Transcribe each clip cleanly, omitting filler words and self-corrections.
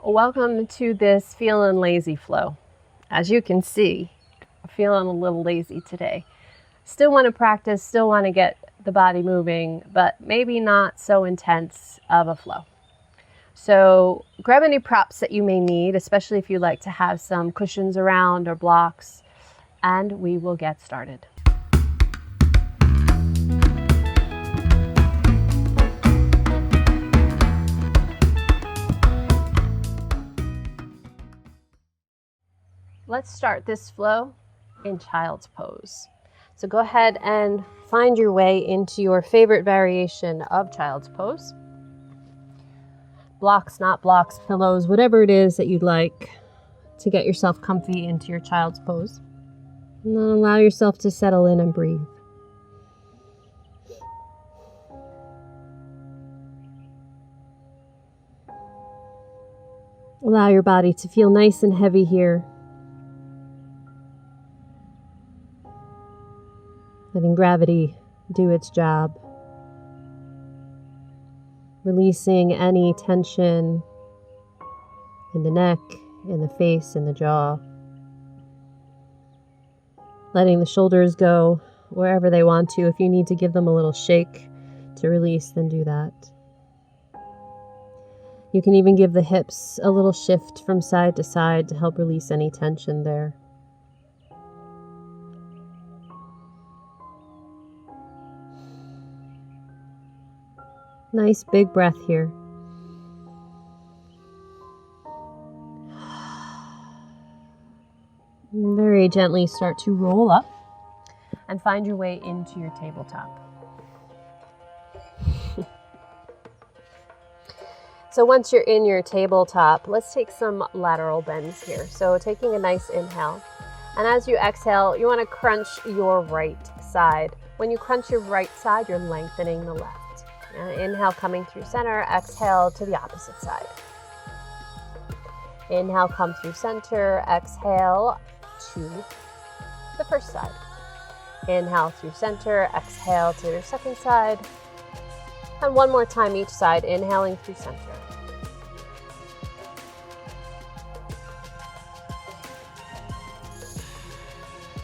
Welcome to this feeling lazy flow. As you can see, I'm feeling a little lazy today. Still want to practice, still want to get the body moving, but maybe not so intense of a flow. So grab any props that you may need, especially if you like to have some cushions around or blocks, and we will get started. Let's start this flow in child's pose. So go ahead and find your way into your favorite variation of child's pose. Blocks, not blocks, pillows, whatever it is that you'd like to get yourself comfy into your child's pose. And then allow yourself to settle in and breathe. Allow your body to feel nice and heavy here. Letting gravity do its job. Releasing any tension in the neck, in the face, in the jaw. Letting the shoulders go wherever they want to. If you need to give them a little shake to release, then do that. You can even give the hips a little shift from side to side to help release any tension there. Nice big breath here. And very gently start to roll up and find your way into your tabletop. So once you're in your tabletop, let's take some lateral bends here. So taking a nice inhale. And as you exhale, you want to crunch your right side. When you crunch your right side, you're lengthening the left. Inhale coming through center, exhale to the opposite side. Inhale, come through center, exhale to the first side. Inhale through center, exhale to your second side. And one more time each side, inhaling through center.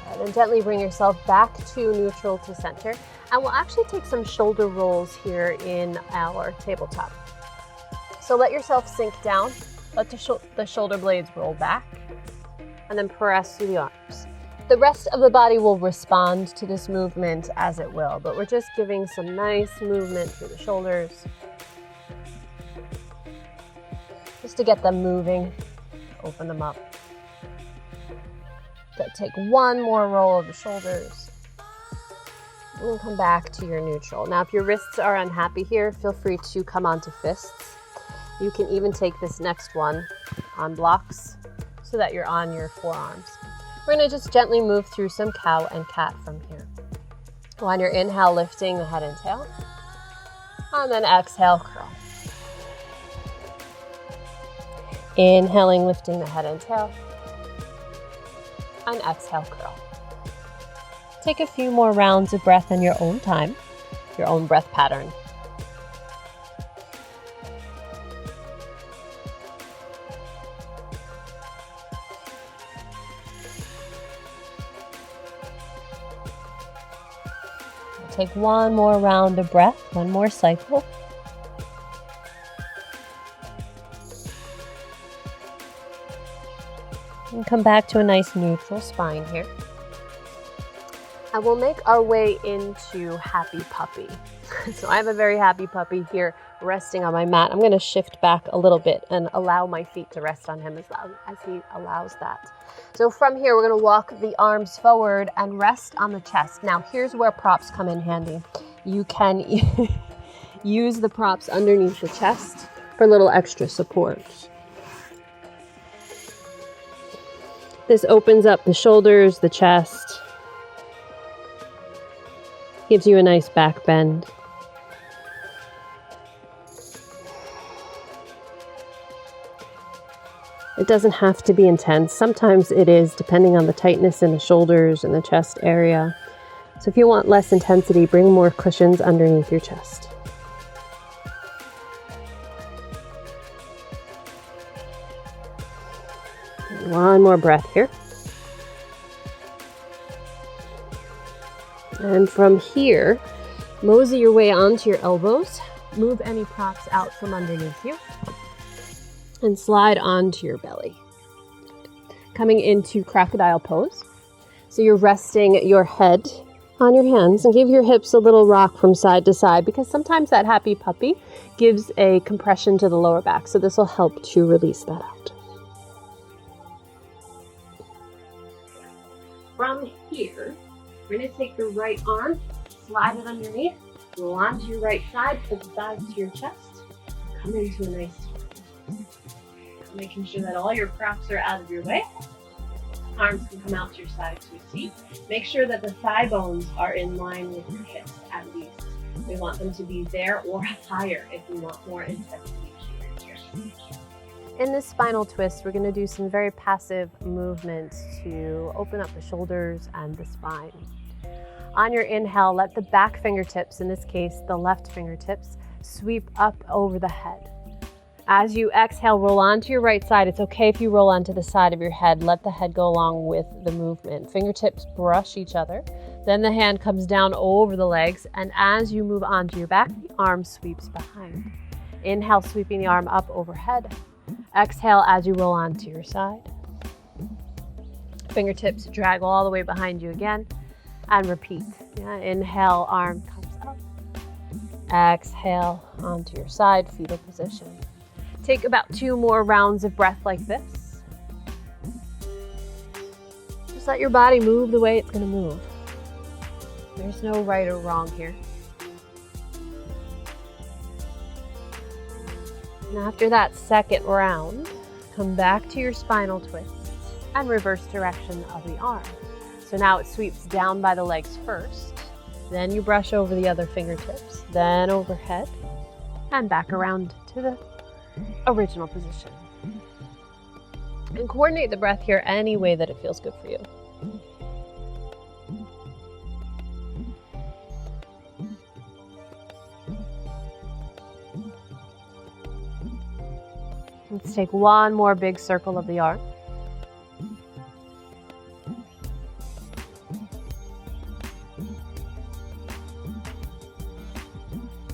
And then gently bring yourself back to neutral to center. And we'll actually take some shoulder rolls here in our tabletop. So let yourself sink down, let the shoulder blades roll back, and then press through the arms. The rest of the body will respond to this movement as it will, but we're just giving some nice movement through the shoulders, just to get them moving, open them up. Take one more roll of the shoulders. And then come back to your neutral. Now, if your wrists are unhappy here, feel free to come onto fists. You can even take this next one on blocks so that you're on your forearms. We're going to just gently move through some cow and cat from here. On your inhale, lifting the head and tail. And then exhale, curl. Inhaling, lifting the head and tail. And exhale, curl. Take a few more rounds of breath in your own time, your own breath pattern. Take one more round of breath, one more cycle. And come back to a nice neutral spine here. And we'll make our way into happy puppy. So I have a very happy puppy here resting on my mat. I'm going to shift back a little bit and allow my feet to rest on him as he allows that. So from here, we're going to walk the arms forward and rest on the chest. Now, here's where props come in handy. You can use the props underneath the chest for a little extra support. This opens up the shoulders, the chest. Gives you a nice back bend. It doesn't have to be intense. Sometimes it is, depending on the tightness in the shoulders and the chest area. So if you want less intensity, bring more cushions underneath your chest. One more breath here. And from here, mosey your way onto your elbows. Move any props out from underneath you. And slide onto your belly. Coming into crocodile pose. So you're resting your head on your hands and give your hips a little rock from side to side, because sometimes that happy puppy gives a compression to the lower back. So this will help to release that out. From here, we're going to take the right arm, slide it underneath, roll onto your right side, put the thighs to your chest, come into a nice twist. Making sure that all your props are out of your way. Arms can come out to your side to a T. Make sure that the thigh bones are in line with your hips at least. We want them to be there or higher if we want more intensity here. In this spinal twist, we're going to do some very passive movements to open up the shoulders and the spine. On your inhale, let the back fingertips, in this case the left fingertips, sweep up over the head. As you exhale, roll onto your right side. It's okay if you roll onto the side of your head. Let the head go along with the movement. Fingertips brush each other. Then the hand comes down over the legs, and as you move onto your back, the arm sweeps behind. Inhale, sweeping the arm up overhead. Exhale as you roll onto your side. Fingertips drag all the way behind you again, and repeat. Inhale, arm comes up. Exhale onto your side, fetal position. Take about 2 more rounds of breath like this. Just let your body move the way it's going to move. There's no right or wrong here. And after that second round, come back to your spinal twist and reverse direction of the arm. So now it sweeps down by the legs first, then you brush over the other fingertips, then overhead, and back around to the original position. And coordinate the breath here any way that it feels good for you. Let's take one more big circle of the arm.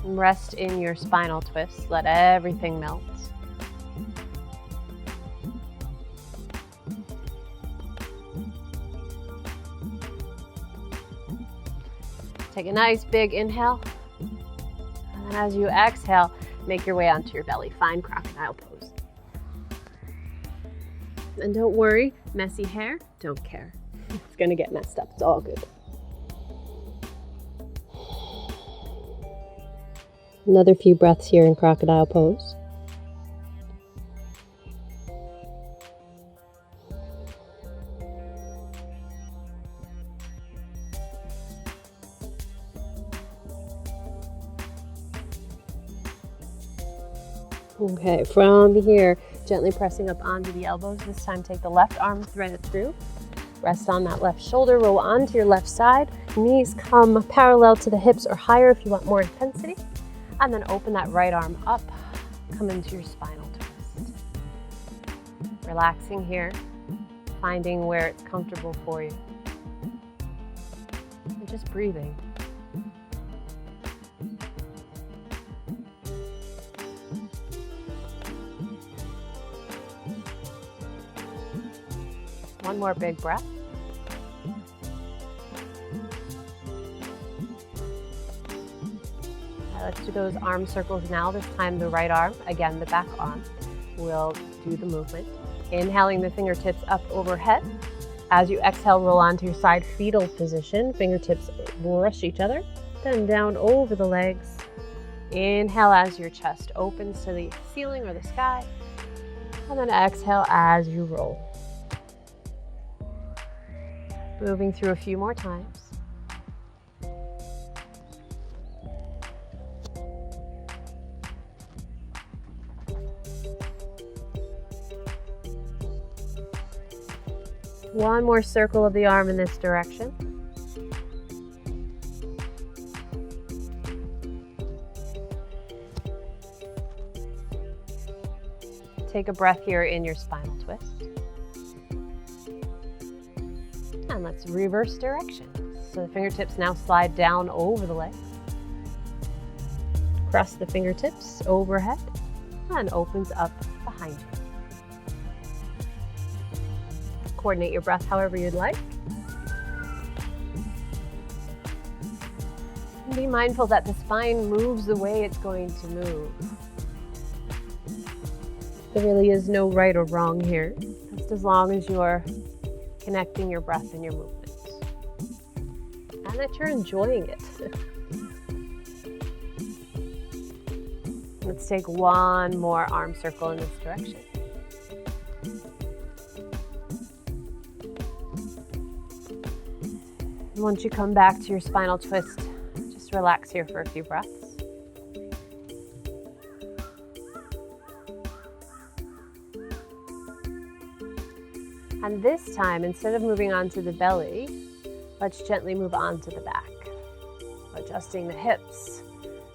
And rest in your spinal twist. Let everything melt. Take a nice big inhale. And then as you exhale, make your way onto your belly. Find crocodile pose. And don't worry, messy hair, don't care. It's gonna get messed up, it's all good. Another few breaths here in crocodile pose. Okay, from here, gently pressing up onto the elbows. This time take the left arm, thread it through. Rest on that left shoulder, roll onto your left side. Knees come parallel to the hips or higher if you want more intensity. And then open that right arm up, come into your spinal twist. Relaxing here, finding where it's comfortable for you. And just breathing. One more big breath. Let's do those arm circles now. This time the right arm, again the back arm, will do the movement. Inhaling the fingertips up overhead. As you exhale, roll onto your side, fetal position. Fingertips brush each other. Then down over the legs. Inhale as your chest opens to the ceiling or the sky. And then exhale as you roll. Moving through a few more times. One more circle of the arm in this direction. Take a breath here in your spinal twist. And let's reverse direction. So the fingertips now slide down over the legs. Cross the fingertips overhead and opens up behind you. Coordinate your breath however you'd like. And be mindful that the spine moves the way it's going to move. There really is no right or wrong here, just as long as you're connecting your breath and your movements. And that you're enjoying it. Let's take one more arm circle in this direction. And once you come back to your spinal twist, just relax here for a few breaths. And this time, instead of moving on to the belly, let's gently move on to the back. Adjusting the hips,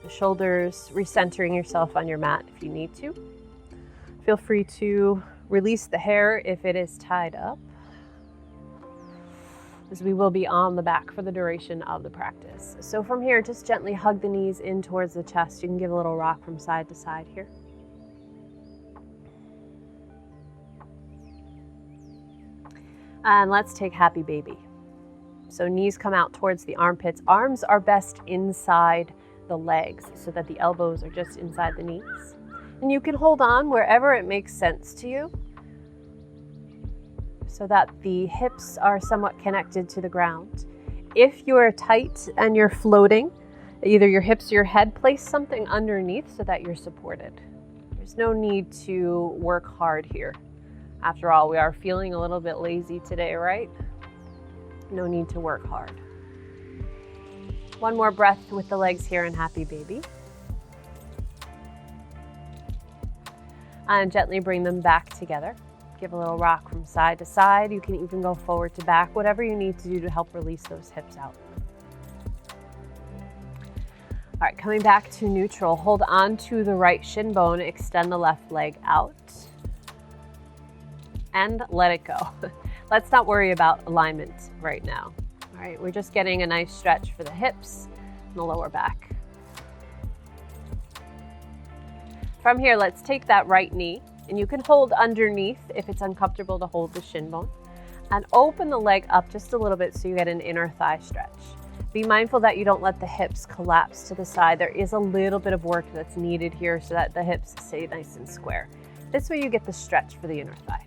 the shoulders, recentering yourself on your mat if you need to. Feel free to release the hair if it is tied up, as we will be on the back for the duration of the practice. So from here, just gently hug the knees in towards the chest. You can give a little rock from side to side here. And let's take happy baby. So knees come out towards the armpits. Arms are best inside the legs so that the elbows are just inside the knees. And you can hold on wherever it makes sense to you so that the hips are somewhat connected to the ground. If you're tight and you're floating, either your hips or your head, place something underneath so that you're supported. There's no need to work hard here. After all, we are feeling a little bit lazy today, right? No need to work hard. One more breath with the legs here in happy baby. And gently bring them back together. Give a little rock from side to side. You can even go forward to back, whatever you need to do to help release those hips out. All right, coming back to neutral, hold on to the right shin bone, extend the left leg out, and let it go. Let's not worry about alignment right now. All right, we're just getting a nice stretch for the hips and the lower back. From here, let's take that right knee, and you can hold underneath if it's uncomfortable to hold the shin bone, and open the leg up just a little bit so you get an inner thigh stretch. Be mindful that you don't let the hips collapse to the side. There is a little bit of work that's needed here so that the hips stay nice and square. This way you get the stretch for the inner thigh.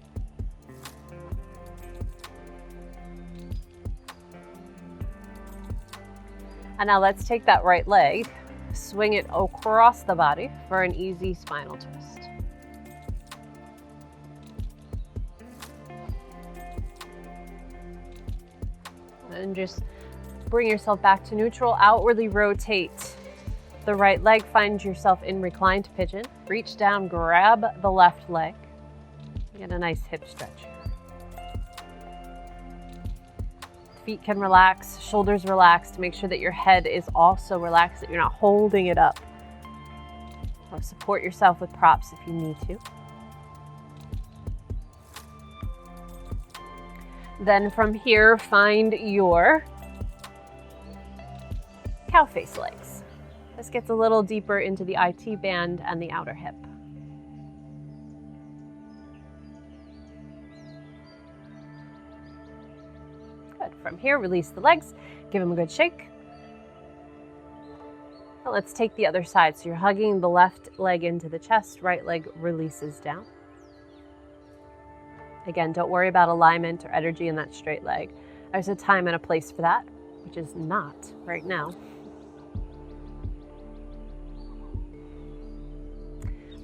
And now let's take that right leg, swing it across the body for an easy spinal twist. And just bring yourself back to neutral, outwardly rotate the right leg, find yourself in reclined pigeon, reach down, grab the left leg, get a nice hip stretch. Feet can relax, shoulders relaxed. Make sure that your head is also relaxed, that you're not holding it up. Or support yourself with props if you need to. Then from here, find your cow face legs. This gets a little deeper into the IT band and the outer hip. From here, release the legs, give them a good shake. Now let's take the other side. So you're hugging the left leg into the chest, right leg releases down. Again, don't worry about alignment or energy in that straight leg. There's a time and a place for that, which is not right now.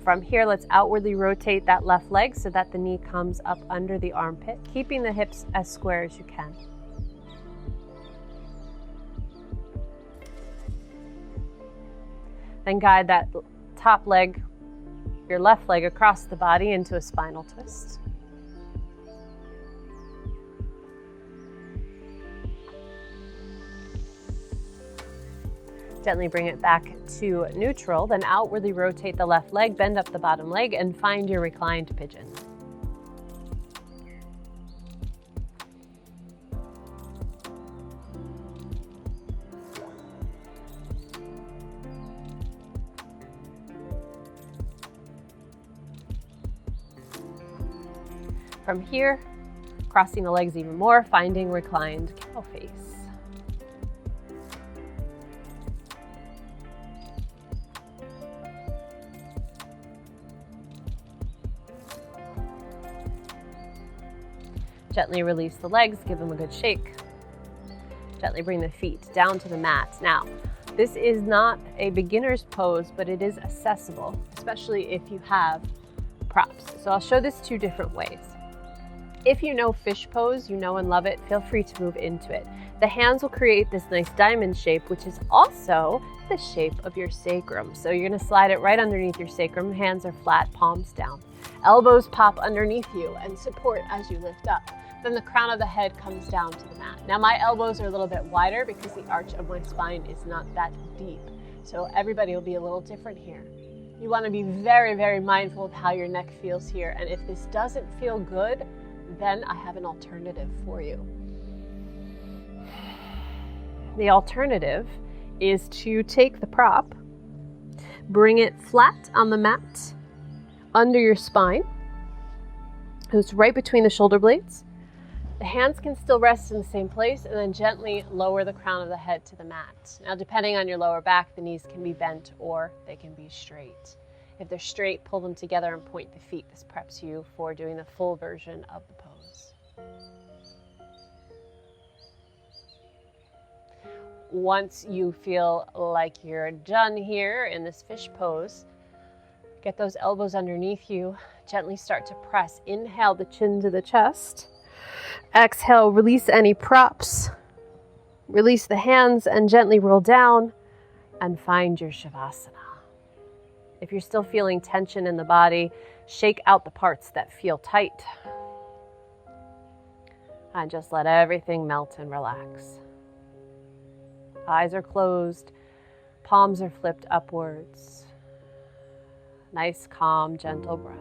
From here, let's outwardly rotate that left leg so that the knee comes up under the armpit, keeping the hips as square as you can. Then guide that top leg, your left leg, across the body into a spinal twist. Gently bring it back to neutral, then outwardly rotate the left leg, bend up the bottom leg, and find your reclined pigeon. From here, crossing the legs even more, finding reclined cow face. Gently release the legs, give them a good shake. Gently bring the feet down to the mat. Now, this is not a beginner's pose, but it is accessible, especially if you have props. So I'll show this 2 different ways. If you know fish pose, you know and love it, feel free to move into it. The hands will create this nice diamond shape, which is also the shape of your sacrum. So you're gonna slide it right underneath your sacrum. Hands are flat, palms down. Elbows pop underneath you and support as you lift up. Then the crown of the head comes down to the mat. Now my elbows are a little bit wider because the arch of my spine is not that deep. So everybody will be a little different here. You wanna be very, very mindful of how your neck feels here. And if this doesn't feel good, then I have an alternative for you. The alternative is to take the prop, bring it flat on the mat, under your spine. It's right between the shoulder blades. The hands can still rest in the same place, and then gently lower the crown of the head to the mat. Now, depending on your lower back, the knees can be bent or they can be straight. If they're straight, pull them together and point the feet. This preps you for doing the full version of the pose. Once you feel like you're done here in this fish pose, get those elbows underneath you. Gently start to press. Inhale the chin to the chest. Exhale, release any props. Release the hands and gently roll down and find your Shavasana. If you're still feeling tension in the body, shake out the parts that feel tight. And just let everything melt and relax. Eyes are closed, palms are flipped upwards. Nice, calm, gentle breath.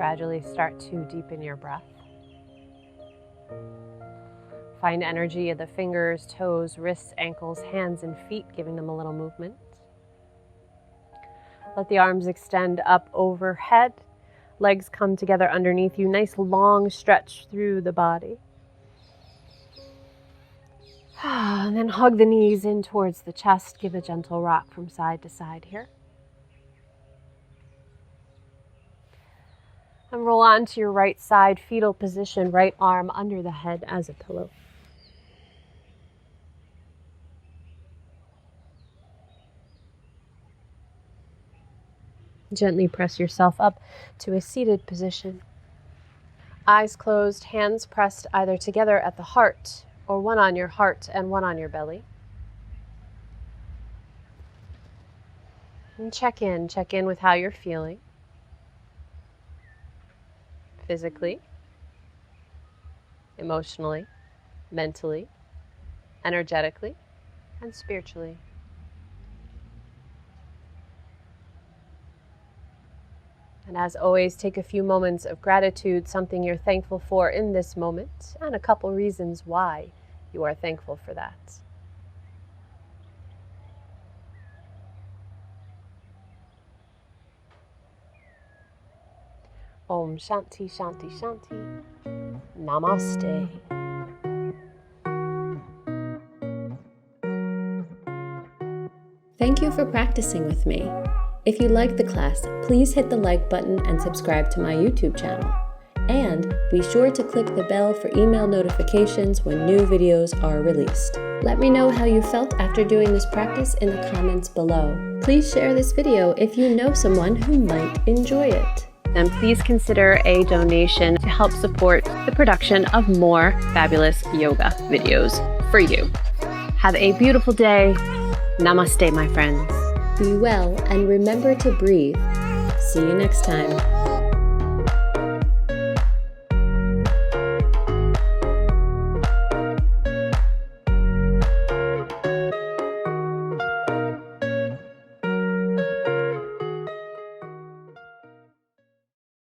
Gradually start to deepen your breath. Find energy of the fingers, toes, wrists, ankles, hands, and feet, giving them a little movement. Let the arms extend up overhead. Legs come together underneath you. Nice long stretch through the body. And then hug the knees in towards the chest. Give a gentle rock from side to side here. And roll onto your right side, fetal position, right arm under the head as a pillow. Gently press yourself up to a seated position. Eyes closed, hands pressed either together at the heart or one on your heart and one on your belly. And check in with how you're feeling. Physically, emotionally, mentally, energetically, and spiritually. And as always, take a few moments of gratitude, something you're thankful for in this moment, and a couple reasons why you are thankful for that. Om Shanti Shanti Shanti. Namaste. Thank you for practicing with me. If you liked the class, please hit the like button and subscribe to my YouTube channel. And be sure to click the bell for email notifications when new videos are released. Let me know how you felt after doing this practice in the comments below. Please share this video if you know someone who might enjoy it. And please consider a donation to help support the production of more fabulous yoga videos for you. Have a beautiful day. Namaste, my friends. Be well and remember to breathe. See you next time.